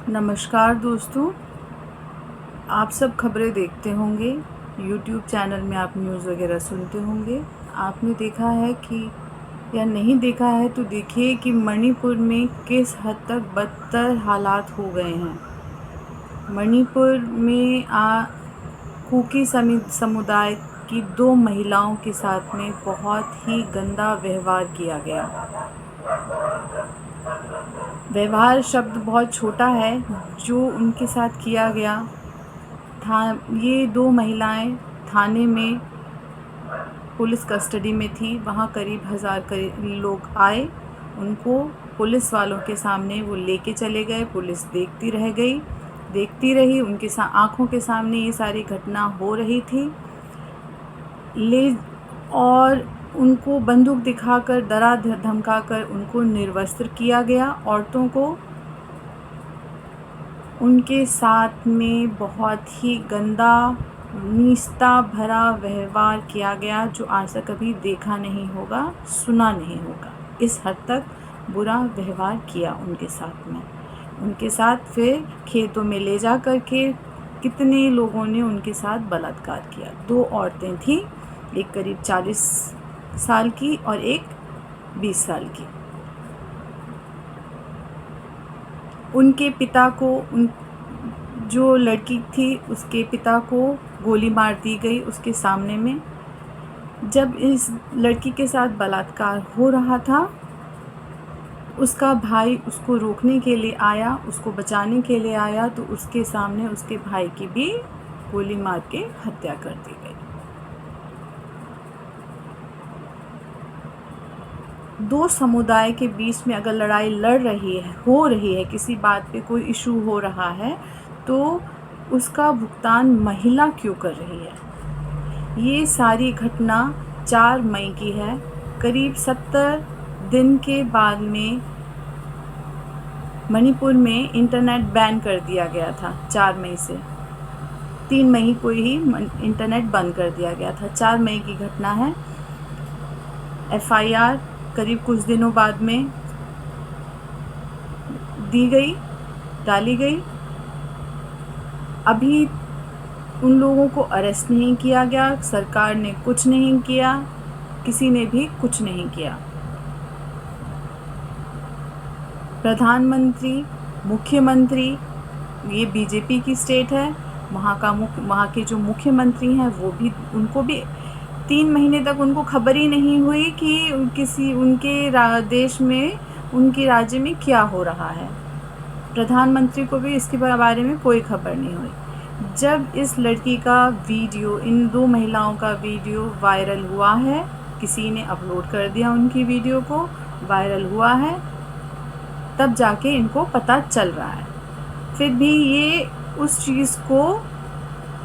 नमस्कार दोस्तों, आप सब खबरें देखते होंगे। यूट्यूब चैनल में आप न्यूज़ वगैरह सुनते होंगे। आपने देखा है कि या नहीं देखा है तो देखिए कि मणिपुर में किस हद तक बदतर हालात हो गए हैं। मणिपुर में कुकी समुदाय की 2 महिलाओं के साथ में बहुत ही गंदा व्यवहार किया गया। व्यवहार शब्द बहुत छोटा है जो उनके साथ किया गया था। ये 2 महिलाएं थाने में पुलिस कस्टडी में थी। वहाँ करीब 1000 लोग आए, उनको पुलिस वालों के सामने वो लेके चले गए। पुलिस देखती रही, उनके आँखों के सामने ये सारी घटना हो रही थी। और उनको बंदूक दिखाकर, डरा धमकाकर उनको निर्वस्त्र किया गया। औरतों को उनके साथ में बहुत ही गंदा, नीचता भरा व्यवहार किया गया जो आज तक कभी देखा नहीं होगा, सुना नहीं होगा। इस हद तक बुरा व्यवहार किया उनके साथ में। उनके साथ फिर खेतों में ले जा कर के कितने लोगों ने उनके साथ बलात्कार किया। 2 औरतें थीं, एक करीब 40 साल की और एक 20 साल की। उनके पिता को, जो लड़की थी उसके पिता को गोली मार दी गई उसके सामने में। जब इस लड़की के साथ बलात्कार हो रहा था, उसका भाई उसको रोकने के लिए आया, उसको बचाने के लिए आया, तो उसके सामने उसके भाई की भी गोली मार के हत्या कर दी गई। 2 समुदाय के बीच में अगर लड़ाई हो रही है, किसी बात पे कोई इशू हो रहा है, तो उसका भुगतान महिला क्यों कर रही है? ये सारी घटना 4 मई की है। करीब 70 दिन के बाद में मणिपुर में इंटरनेट बैन कर दिया गया था। 4 मई से 3 मई को ही इंटरनेट बंद कर दिया गया था। 4 मई की घटना है। FIR करीब कुछ दिनों बाद में डाली गई। अभी उन लोगों को अरेस्ट नहीं किया गया, सरकार ने कुछ नहीं किया, किसी ने भी कुछ नहीं किया। प्रधानमंत्री, मुख्यमंत्री, ये बीजेपी की स्टेट है, वहाँ के जो मुख्यमंत्री हैं वो भी, उनको भी 3 महीने तक उनको खबर ही नहीं हुई कि उनके देश में, उनके राज्य में क्या हो रहा है। प्रधानमंत्री को भी इसके बारे में कोई खबर नहीं हुई। जब इस लड़की का वीडियो, इन 2 महिलाओं का वीडियो वायरल हुआ है, किसी ने अपलोड कर दिया उनकी वीडियो को, वायरल हुआ है, तब जाके इनको पता चल रहा है। फिर भी ये उस चीज़ को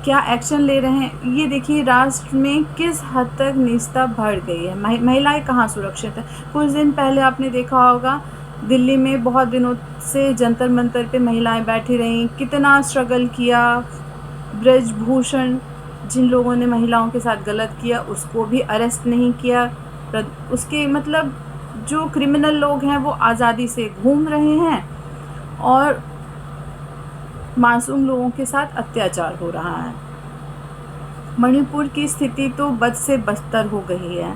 क्या एक्शन ले रहे हैं, ये देखिए राष्ट्र में किस हद तक नीचता बढ़ गई है। महिलाएं कहाँ सुरक्षित है? कुछ दिन पहले आपने देखा होगा, दिल्ली में बहुत दिनों से जंतर मंतर पे महिलाएं बैठी रहीं, कितना स्ट्रगल किया। ब्रजभूषण, जिन लोगों ने महिलाओं के साथ गलत किया, उसको भी अरेस्ट नहीं किया। उसके मतलब जो क्रिमिनल लोग हैं वो आज़ादी से घूम रहे हैं और मासूम लोगों के साथ अत्याचार हो रहा है। मणिपुर की स्थिति तो बद से बदतर हो गई है।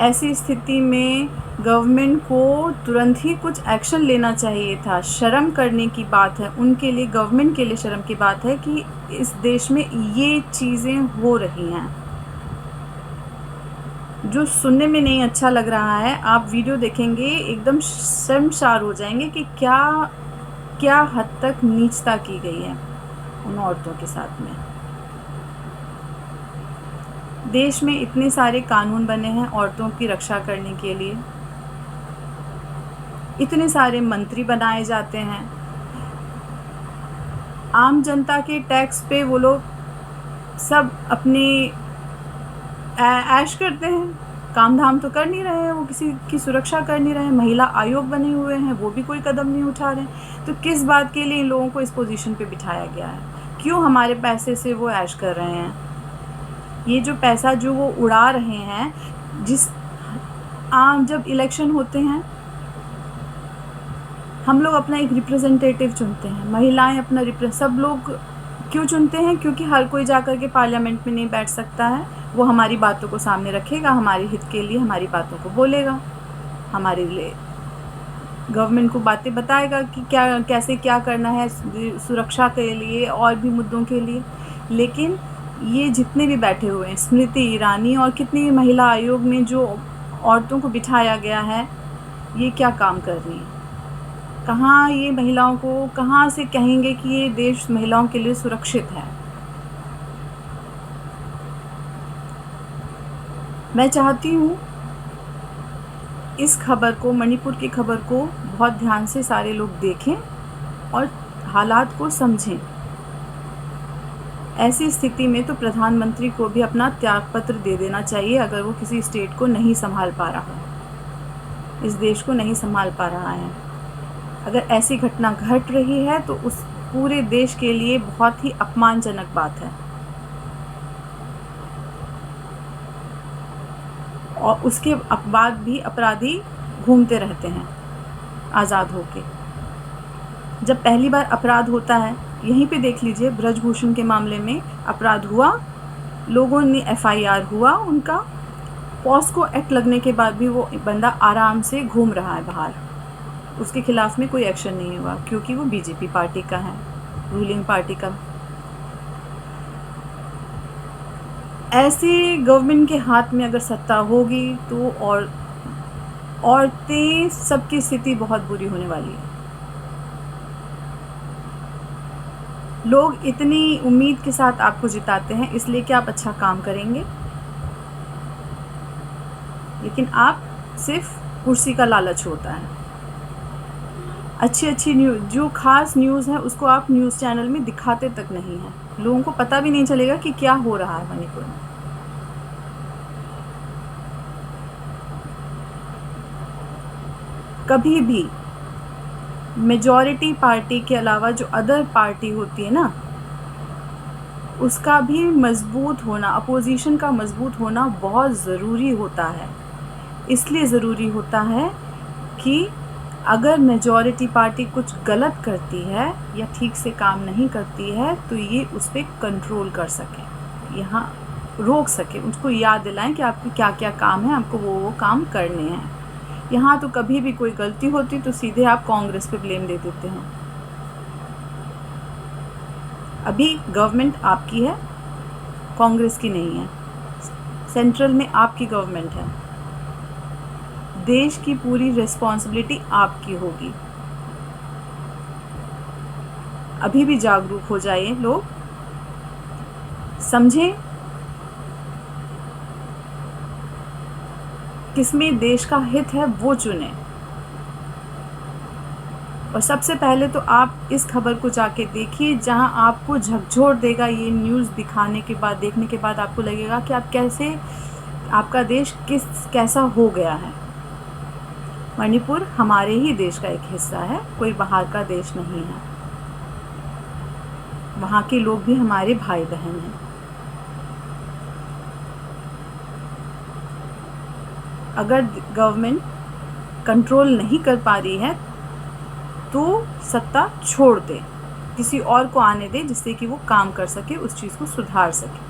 ऐसी स्थिति में गवर्नमेंट को तुरंत ही कुछ एक्शन लेना चाहिए था। शर्म करने की बात है उनके लिए, गवर्नमेंट के लिए शर्म की बात है कि इस देश में ये चीज़ें हो रही हैं। जो सुनने में नहीं अच्छा लग रहा है, आप वीडियो देखेंगे एकदम शर्मसार हो जाएंगे कि क्या हद तक नीचता की गई है उन औरतों के साथ में। देश में इतने सारे कानून बने हैं औरतों की रक्षा करने के लिए, इतने सारे मंत्री बनाए जाते हैं। आम जनता के टैक्स पे वो लोग सब अपनी ऐश करते हैं, काम धाम तो कर नहीं रहे हैं, वो किसी की सुरक्षा कर नहीं रहे हैं। महिला आयोग बने हुए हैं, वो भी कोई कदम नहीं उठा रहे हैं। तो किस बात के लिए इन लोगों को इस पोजीशन पे बिठाया गया है? क्यों हमारे पैसे से वो ऐश कर रहे हैं? ये जो पैसा जो वो उड़ा रहे हैं, जब इलेक्शन होते हैं, हम लोग अपना एक रिप्रेजेंटेटिव चुनते हैं, महिलाएं अपना सब लोग क्यों चुनते हैं? क्योंकि हर कोई जाकर के पार्लियामेंट में नहीं बैठ सकता है। वो हमारी बातों को सामने रखेगा, हमारे हित के लिए हमारी बातों को बोलेगा, हमारे लिए गवर्नमेंट को बातें बताएगा कि क्या कैसे क्या करना है सुरक्षा के लिए और भी मुद्दों के लिए। लेकिन ये जितने भी बैठे हुए हैं, स्मृति ईरानी और कितनी भी महिला आयोग में जो औरतों को बिठाया गया है, ये क्या काम कर रही हैं? कहाँ ये महिलाओं को कहाँ से कहेंगे कि ये देश महिलाओं के लिए सुरक्षित है? मैं चाहती हूँ इस खबर को, मणिपुर की खबर को बहुत ध्यान से सारे लोग देखें और हालात को समझें। ऐसी स्थिति में तो प्रधानमंत्री को भी अपना त्यागपत्र दे देना चाहिए अगर वो किसी स्टेट को नहीं संभाल पा रहा है, इस देश को नहीं संभाल पा रहा है। अगर ऐसी घटना घट रही है तो उस पूरे देश के लिए बहुत ही अपमानजनक बात है। और उसके बाद भी अपराधी घूमते रहते हैं आज़ाद होके। जब पहली बार अपराध होता है, यहीं पे देख लीजिए, ब्रजभूषण के मामले में अपराध हुआ, लोगों ने FIR हुआ, उनका पॉस्को एक्ट लगने के बाद भी वो बंदा आराम से घूम रहा है बाहर, उसके खिलाफ में कोई एक्शन नहीं हुआ क्योंकि वो BJP पार्टी का है, रूलिंग पार्टी का। ऐसे गवर्नमेंट के हाथ में अगर सत्ता होगी तो औरतें सबकी स्थिति बहुत बुरी होने वाली है। लोग इतनी उम्मीद के साथ आपको जिताते हैं इसलिए कि आप अच्छा काम करेंगे, लेकिन आप सिर्फ कुर्सी का लालच होता है। अच्छी न्यूज़, जो खास न्यूज़ है उसको आप न्यूज़ चैनल में दिखाते तक नहीं हैं। लोगों को पता भी नहीं चलेगा कि क्या हो रहा है मणिपुर में। कभी भी मेजॉरिटी पार्टी के अलावा जो अदर पार्टी होती है ना, उसका भी मजबूत होना, अपोजिशन का मजबूत होना बहुत ज़रूरी होता है। इसलिए ज़रूरी होता है कि अगर मेजॉरिटी पार्टी कुछ गलत करती है या ठीक से काम नहीं करती है तो ये उस पर कंट्रोल कर सकें, यहाँ रोक सकें, उसको याद दिलाएं कि आपके क्या क्या काम है, आपको वो काम करने हैं। यहाँ तो कभी भी कोई गलती होती तो सीधे आप कांग्रेस पे ब्लेम दे देते हैं। अभी गवर्नमेंट आपकी है, कांग्रेस की नहीं है। सेंट्रल में आपकी गवर्नमेंट है, देश की पूरी रिस्पॉन्सिबिलिटी आपकी होगी। अभी भी जागरूक हो जाइए, लोग समझें किसमें देश का हित है वो चुनें। और सबसे पहले तो आप इस खबर को जाके देखिए जहां आपको झकझोर देगा। ये न्यूज़ दिखाने के बाद, देखने के बाद आपको लगेगा कि आप कैसे, आपका देश कैसा हो गया है। मणिपुर हमारे ही देश का एक हिस्सा है, कोई बाहर का देश नहीं है। वहाँ के लोग भी हमारे भाई बहन हैं। अगर गवर्नमेंट कंट्रोल नहीं कर पा रही है तो सत्ता छोड़ दे, किसी और को आने दे जिससे कि वो काम कर सके, उस चीज़ को सुधार सके।